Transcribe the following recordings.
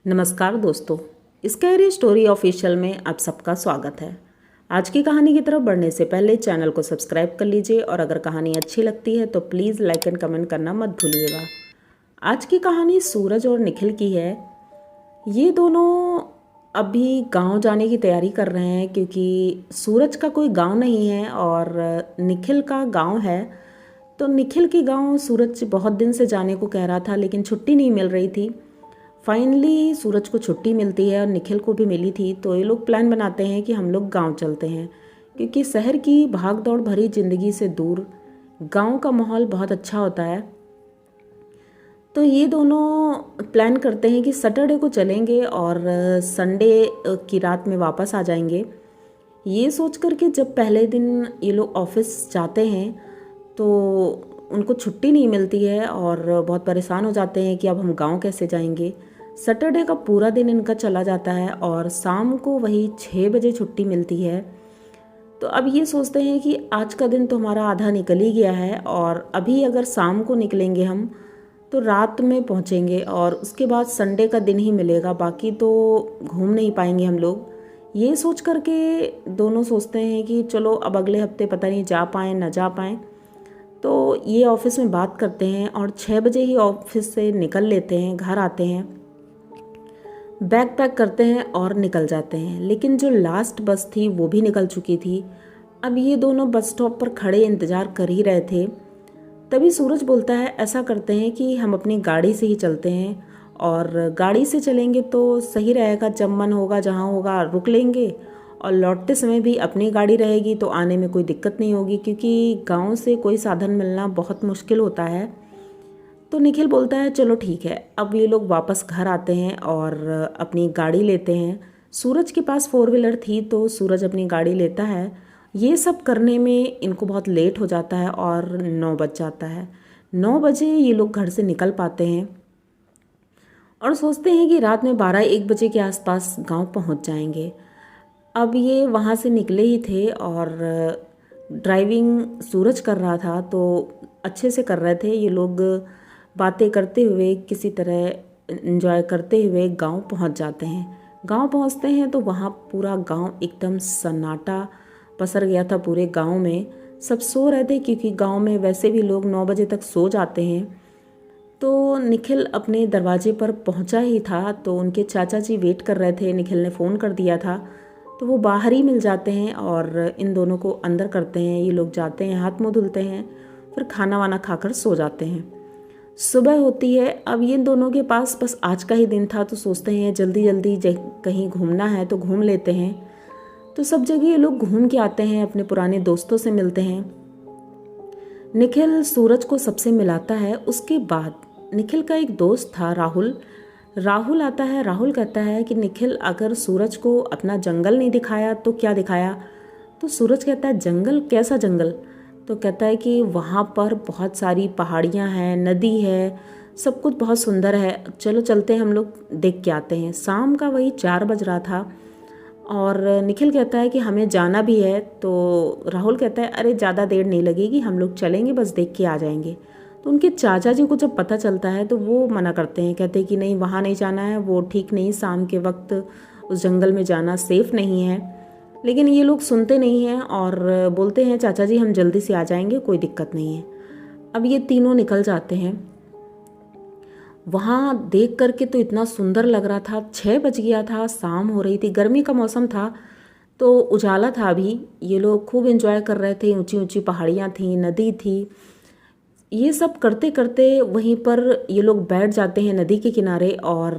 नमस्कार दोस्तों, scary story official में आप सबका स्वागत है। आज की कहानी की तरफ बढ़ने से पहले चैनल को सब्सक्राइब कर लीजिए और अगर कहानी अच्छी लगती है तो प्लीज़ लाइक एंड कमेंट करना मत भूलिएगा। आज की कहानी सूरज और निखिल की है। ये दोनों अभी गांव जाने की तैयारी कर रहे हैं क्योंकि सूरज का कोई गांव नहीं है और निखिल का गांव है। तो निखिल की गांव सूरज बहुत दिन से जाने को कह रहा था लेकिन छुट्टी नहीं मिल रही थी। फाइनली सूरज को छुट्टी मिलती है और निखिल को भी मिली थी, तो ये लोग प्लान बनाते हैं कि हम लोग गांव चलते हैं क्योंकि शहर की भाग दौड़ भरी ज़िंदगी से दूर गांव का माहौल बहुत अच्छा होता है। तो ये दोनों प्लान करते हैं कि सैटरडे को चलेंगे और संडे की रात में वापस आ जाएंगे। ये सोच कर के जब पहले दिन ये लोग ऑफिस जाते हैं तो उनको छुट्टी नहीं मिलती है और बहुत परेशान हो जाते हैं कि अब हम गांव कैसे जाएंगे। सैटरडे का पूरा दिन इनका चला जाता है और शाम को वही 6 बजे छुट्टी मिलती है। तो अब ये सोचते हैं कि आज का दिन तो हमारा आधा निकल ही गया है और अभी अगर शाम को निकलेंगे हम तो रात में पहुंचेंगे और उसके बाद संडे का दिन ही मिलेगा, बाकी तो घूम नहीं पाएंगे हम लोग। ये सोच करके दोनों सोचते हैं कि चलो अब अगले हफ्ते पता नहीं जा पाएँ ना जा पाएँ। तो ये ऑफिस में बात करते हैं और 6 बजे ही ऑफिस से निकल लेते हैं, घर आते हैं, बैग पैक करते हैं और निकल जाते हैं। लेकिन जो लास्ट बस थी वो भी निकल चुकी थी। अब ये दोनों बस स्टॉप पर खड़े इंतज़ार कर ही रहे थे। तभी सूरज बोलता है ऐसा करते हैं कि हम अपनी गाड़ी से ही चलते हैं और गाड़ी से चलेंगे तो सही रहेगा, जब मन होगा जहाँ होगा रुक लेंगे और लौटते समय भी अपनी गाड़ी रहेगी तो आने में कोई दिक्कत नहीं होगी क्योंकि गांव से कोई साधन मिलना बहुत मुश्किल होता है। तो निखिल बोलता है चलो ठीक है। अब ये लोग वापस घर आते हैं और अपनी गाड़ी लेते हैं। सूरज के पास 4 व्हीलर थी तो सूरज अपनी गाड़ी लेता है। ये सब करने में इनको बहुत लेट हो जाता है और 9 बज जाता है। 9 बजे ये लोग घर से निकल पाते हैं और सोचते हैं कि रात में 12-1 बजे के आसपास गांव पहुंच जाएंगे। अब ये वहाँ से निकले ही थे और ड्राइविंग सूरज कर रहा था तो अच्छे से कर रहे थे। ये लोग बातें करते हुए किसी तरह एंजॉय करते हुए गांव पहुँच जाते हैं। गांव पहुँचते हैं तो वहाँ पूरा गांव एकदम सन्नाटा पसर गया था। पूरे गांव में सब सो रहे थे क्योंकि गांव में वैसे भी लोग 9 बजे तक सो जाते हैं। तो निखिल अपने दरवाजे पर पहुंचा ही था तो उनके चाचा जी वेट कर रहे थे। निखिल ने फ़ोन कर दिया था तो वो बाहर ही मिल जाते हैं और इन दोनों को अंदर करते हैं। ये लोग जाते हैं, हाथ मुंह धुलते हैं, फिर खाना वाना खाकर सो जाते हैं। सुबह होती है। अब ये दोनों के पास बस आज का ही दिन था तो सोचते हैं जल्दी जल्दी कहीं घूमना है तो घूम लेते हैं। तो सब जगह ये लोग घूम के आते हैं, अपने पुराने दोस्तों से मिलते हैं। निखिल सूरज को सबसे मिलाता है। उसके बाद निखिल का एक दोस्त था राहुल। राहुल आता है। राहुल कहता है कि निखिल अगर सूरज को अपना जंगल नहीं दिखाया तो क्या दिखाया। तो सूरज कहता है जंगल? कैसा जंगल? तो कहता है कि वहाँ पर बहुत सारी पहाड़ियाँ हैं, नदी है, सब कुछ बहुत सुंदर है, चलो चलते हैं, हम लोग देख के आते हैं। शाम का वही 4 बज रहा था और निखिल कहता है कि हमें जाना भी है। तो राहुल कहता है अरे ज़्यादा देर नहीं लगेगी, हम लोग चलेंगे, बस देख के आ जाएंगे। तो उनके चाचा जी को जब पता चलता है तो वो मना करते हैं, कहते हैं कि नहीं वहाँ नहीं जाना है, वो ठीक नहीं, शाम के वक्त उस जंगल में जाना सेफ़ नहीं है। लेकिन ये लोग सुनते नहीं हैं और बोलते हैं चाचा जी हम जल्दी से आ जाएंगे, कोई दिक्कत नहीं है। अब ये तीनों निकल जाते हैं। वहाँ देख करके तो इतना सुंदर लग रहा था। 6 बज गया था, शाम हो रही थी, गर्मी का मौसम था तो उजाला था अभी। ये लोग खूब एंजॉय कर रहे थे। ऊंची ऊंची पहाड़ियाँ थीं, नदी थी। ये सब करते करते वहीं पर ये लोग बैठ जाते हैं नदी के किनारे और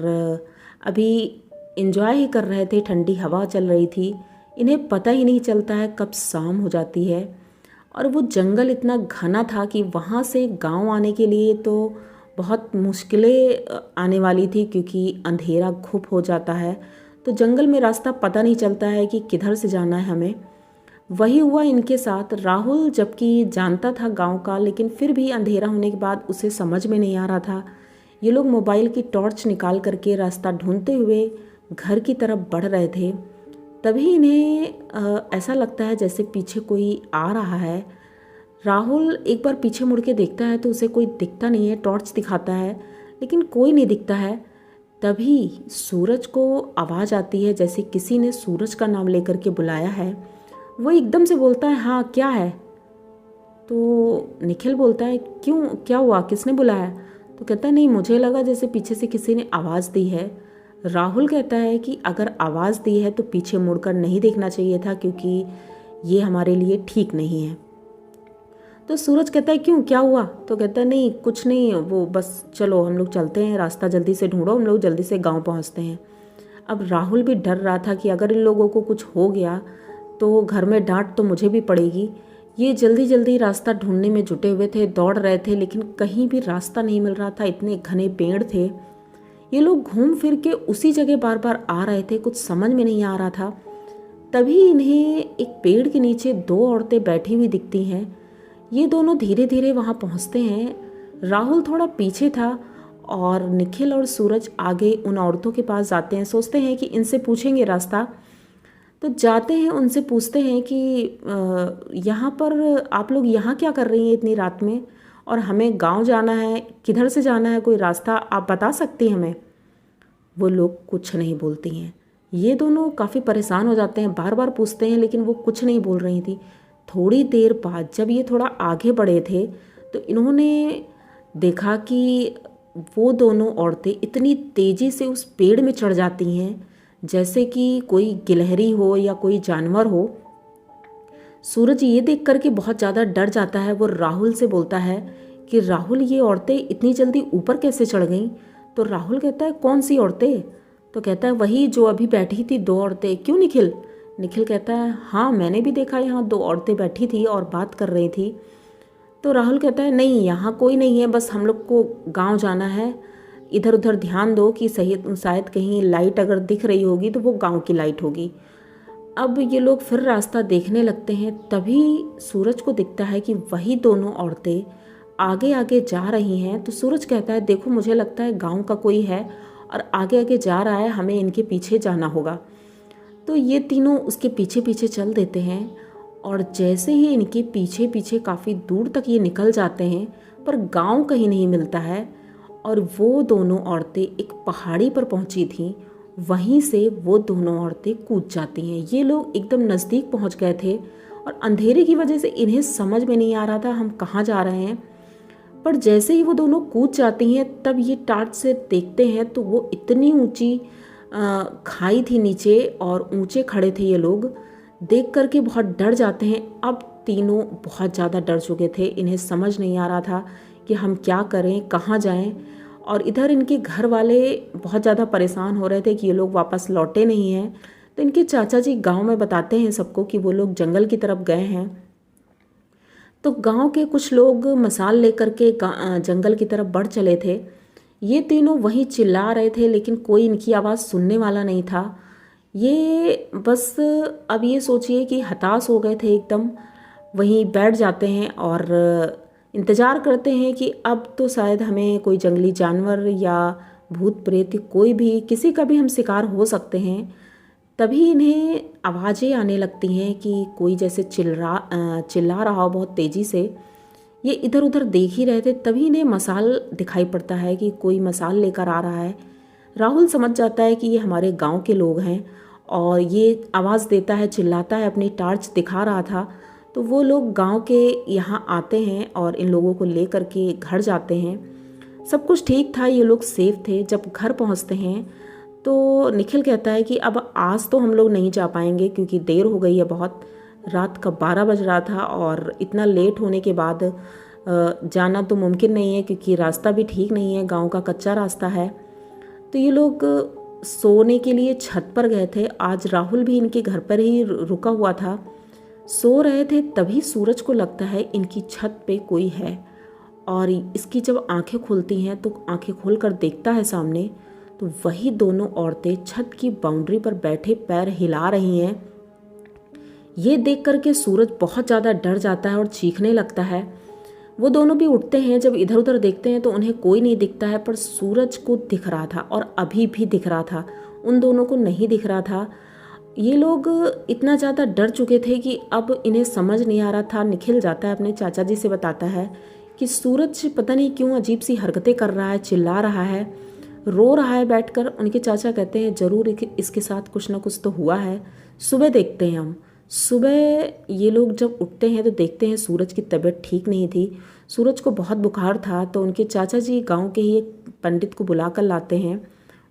अभी एंजॉय ही कर रहे थे। ठंडी हवा चल रही थी। इन्हें पता ही नहीं चलता है कब शाम हो जाती है। और वो जंगल इतना घना था कि वहाँ से गांव आने के लिए तो बहुत मुश्किलें आने वाली थी क्योंकि अंधेरा खूब हो जाता है। तो जंगल में रास्ता पता नहीं चलता है कि किधर से जाना है हमें। वही हुआ इनके साथ। राहुल जबकि जानता था गांव का, लेकिन फिर भी अंधेरा होने के बाद उसे समझ में नहीं आ रहा था। ये लोग मोबाइल की टॉर्च निकाल करके रास्ता ढूंढते हुए घर की तरफ बढ़ रहे थे। तभी इन्हें ऐसा लगता है जैसे पीछे कोई आ रहा है। राहुल एक बार पीछे मुड़ के देखता है तो उसे कोई दिखता नहीं है। टॉर्च दिखाता है लेकिन कोई नहीं दिखता है। तभी सूरज को आवाज़ आती है जैसे किसी ने सूरज का नाम लेकर के बुलाया है। वो एकदम से बोलता है, हाँ क्या है? तो निखिल बोलता है, क्यों, क्या हुआ, किसने बुलाया? तो कहता है, नहीं मुझे लगा जैसे पीछे से किसी ने आवाज़ दी है। राहुल कहता है कि अगर आवाज़ दी है तो पीछे मुड़कर नहीं देखना चाहिए था, क्योंकि ये हमारे लिए ठीक नहीं है। तो सूरज कहता है, क्यों, क्या हुआ? तो कहता है, नहीं कुछ नहीं, वो बस चलो हम लोग चलते हैं, रास्ता जल्दी से ढूंढो, हम लोग जल्दी से गांव पहुंचते हैं। अब राहुल भी डर रहा था कि अगर इन लोगों को कुछ हो गया तो घर में डांट तो मुझे भी पड़ेगी। ये जल्दी जल्दी रास्ता ढूंढने में जुटे हुए थे, दौड़ रहे थे, लेकिन कहीं भी रास्ता नहीं मिल रहा था, इतने घने पेड़ थे। ये लोग घूम फिर के उसी जगह बार बार आ रहे थे, कुछ समझ में नहीं आ रहा था। तभी इन्हें एक पेड़ के नीचे दो औरतें बैठी हुई दिखती हैं। ये दोनों धीरे धीरे वहाँ पहुँचते हैं। राहुल थोड़ा पीछे था और निखिल और सूरज आगे उन औरतों के पास जाते हैं, सोचते हैं कि इनसे पूछेंगे रास्ता। तो जाते हैं, उनसे पूछते हैं कि यहाँ पर आप लोग यहाँ क्या कर रही हैं इतनी रात में, और हमें गांव जाना है, किधर से जाना है, कोई रास्ता आप बता सकती हैं हमें? वो लोग कुछ नहीं बोलती हैं। ये दोनों काफ़ी परेशान हो जाते हैं, बार बार पूछते हैं लेकिन वो कुछ नहीं बोल रही थी। थोड़ी देर बाद जब ये थोड़ा आगे बढ़े थे तो इन्होंने देखा कि वो दोनों औरतें इतनी तेज़ी से उस पेड़ में चढ़ जाती हैं जैसे कि कोई गिलहरी हो या कोई जानवर हो। सूरज ये देख करके बहुत ज़्यादा डर जाता है। वो राहुल से बोलता है कि राहुल, ये औरतें इतनी जल्दी ऊपर कैसे चढ़ गईं? तो राहुल कहता है, कौन सी औरतें? तो कहता है, वही जो अभी बैठी थी, दो औरतें। क्यों निखिल? निखिल कहता है, हाँ मैंने भी देखा, यहाँ दो औरतें बैठी थी और बात कर रही थी। तो राहुल कहता है, नहीं यहाँ कोई नहीं है, बस हम लोग को गांव जाना है, इधर उधर ध्यान दो कि सही, शायद कहीं लाइट अगर दिख रही होगी तो वो गांव की लाइट होगी। अब ये लोग फिर रास्ता देखने लगते हैं। तभी सूरज को दिखता है कि वही दोनों औरतें आगे आगे जा रही हैं। तो सूरज कहता है, देखो मुझे लगता है गांव का कोई है और आगे आगे जा रहा है, हमें इनके पीछे जाना होगा। तो ये तीनों उसके पीछे पीछे चल देते हैं और जैसे ही इनके पीछे पीछे काफ़ी दूर तक ये निकल जाते हैं, पर गांव कहीं नहीं मिलता है। और वो दोनों औरतें एक पहाड़ी पर पहुंची थीं, वहीं से वो दोनों औरतें कूद जाती हैं। ये लोग एकदम नज़दीक पहुंच गए थे और अंधेरे की वजह से इन्हें समझ में नहीं आ रहा था हम कहाँ जा रहे हैं। पर जैसे ही वो दोनों कूद जाती हैं तब ये टार्च से देखते हैं तो वो इतनी ऊंची खाई थी नीचे और ऊंचे खड़े थे। ये लोग देख करके बहुत डर जाते हैं। अब तीनों बहुत ज़्यादा डर चुके थे, इन्हें समझ नहीं आ रहा था कि हम क्या करें, कहाँ जाएं। और इधर इनके घर वाले बहुत ज़्यादा परेशान हो रहे थे कि ये लोग वापस लौटे नहीं हैं। तो इनके चाचा जी गांव में बताते हैं सबको कि वो लोग जंगल की तरफ गए हैं। तो गांव के कुछ लोग मसाल लेकर के जंगल की तरफ बढ़ चले थे। ये तीनों वहीं चिल्ला रहे थे लेकिन कोई इनकी आवाज़ सुनने वाला नहीं था। ये बस अब ये सोचिए कि हताश हो गए थे एकदम, वहीं बैठ जाते हैं और इंतज़ार करते हैं कि अब तो शायद हमें कोई जंगली जानवर या भूत प्रेत कोई भी, किसी का भी हम शिकार हो सकते हैं। तभी इन्हें आवाज़ें आने लगती हैं कि कोई जैसे चिल्ला रहा हो बहुत तेज़ी से। ये इधर उधर देख ही रहे थे, तभी इन्हें मसाल दिखाई पड़ता है कि कोई मसाल लेकर आ रहा है। राहुल समझ जाता है कि ये हमारे गांव के लोग हैं और ये आवाज़ देता है, चिल्लाता है, अपनी टार्च दिखा रहा था। तो वो लोग गांव के यहाँ आते हैं और इन लोगों को ले कर के घर जाते हैं। सब कुछ ठीक था, ये लोग सेफ थे। जब घर पहुँचते हैं तो निखिल कहता है कि अब आज तो हम लोग नहीं जा पाएंगे क्योंकि देर हो गई है बहुत, रात का 12 बज रहा था और इतना लेट होने के बाद जाना तो मुमकिन नहीं है क्योंकि रास्ता भी ठीक नहीं है, गांव का कच्चा रास्ता है। तो ये लोग सोने के लिए छत पर गए थे। आज राहुल भी इनके घर पर ही रुका हुआ था, सो रहे थे। तभी सूरज को लगता है इनकी छत पे कोई है और इसकी जब आंखें खुलती हैं तो आंखें खोलकर देखता है सामने, तो वही दोनों औरतें छत की बाउंड्री पर बैठे पैर हिला रही हैं। ये देख करके सूरज बहुत ज़्यादा डर जाता है और चीखने लगता है। वो दोनों भी उठते हैं, जब इधर उधर देखते हैं तो उन्हें कोई नहीं दिखता है, पर सूरज को दिख रहा था और अभी भी दिख रहा था, उन दोनों को नहीं दिख रहा था। ये लोग इतना ज़्यादा डर चुके थे कि अब इन्हें समझ नहीं आ रहा था। निखिल जाता है अपने चाचा जी से बताता है कि सूरज पता नहीं क्यों अजीब सी हरकतें कर रहा है, चिल्ला रहा है। रो रहा है बैठकर। उनके चाचा कहते हैं ज़रूर इसके साथ कुछ ना कुछ तो हुआ है, सुबह देखते हैं हम। सुबह ये लोग जब उठते हैं तो देखते हैं सूरज की तबीयत ठीक नहीं थी, सूरज को बहुत बुखार था। तो उनके चाचा जी गांव के ही एक पंडित को बुला कर लाते हैं।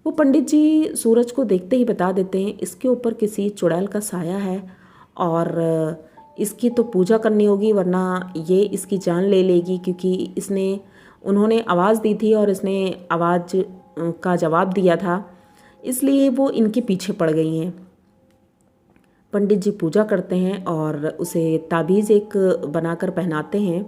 वो पंडित जी सूरज को देखते ही बता देते हैं इसके ऊपर किसी चुड़ैल का साया है और इसकी तो पूजा करनी होगी वरना ये इसकी जान ले लेगी, क्योंकि उन्होंने आवाज़ दी थी और इसने आवाज़ का जवाब दिया था, इसलिए वो इनके पीछे पड़ गई हैं। पंडित जी पूजा करते हैं और उसे ताबीज़ एक बनाकर पहनाते हैं,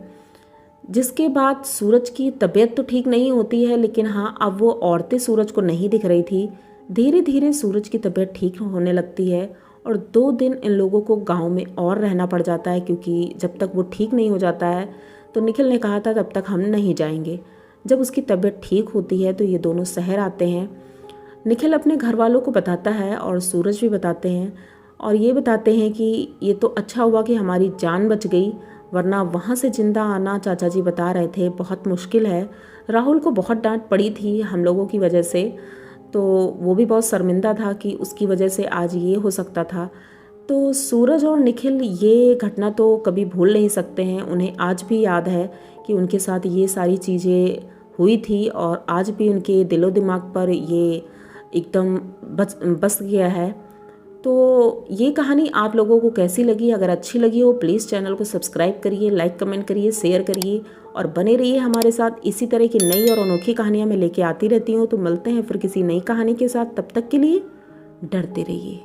जिसके बाद सूरज की तबीयत तो ठीक नहीं होती है, लेकिन हाँ अब वो औरतें सूरज को नहीं दिख रही थी। धीरे धीरे सूरज की तबीयत ठीक होने लगती है और 2 दिन इन लोगों को गांव में और रहना पड़ जाता है, क्योंकि जब तक वो ठीक नहीं हो जाता है तो निखिल ने कहा था तब तक हम नहीं जाएंगे। जब उसकी तबीयत ठीक होती है तो ये दोनों शहर आते हैं। निखिल अपने घर वालों को बताता है और सूरज भी बताते हैं और ये बताते हैं कि ये तो अच्छा हुआ कि हमारी जान बच गई, वरना वहाँ से जिंदा आना चाचा जी बता रहे थे बहुत मुश्किल है। राहुल को बहुत डांट पड़ी थी हम लोगों की वजह से, तो वो भी बहुत शर्मिंदा था कि उसकी वजह से आज ये हो सकता था। तो सूरज और निखिल ये घटना तो कभी भूल नहीं सकते हैं। उन्हें आज भी याद है कि उनके साथ ये सारी चीज़ें हुई थी और आज भी उनके दिलो दिमाग पर ये एकदम बस गया है। तो ये कहानी आप लोगों को कैसी लगी? अगर अच्छी लगी हो प्लीज़ चैनल को सब्सक्राइब करिए, लाइक कमेंट करिए, शेयर करिए और बने रहिए हमारे साथ। इसी तरह की नई और अनोखी कहानियाँ मैं लेके आती रहती हूँ। तो मिलते हैं फिर किसी नई कहानी के साथ, तब तक के लिए डरते रहिए।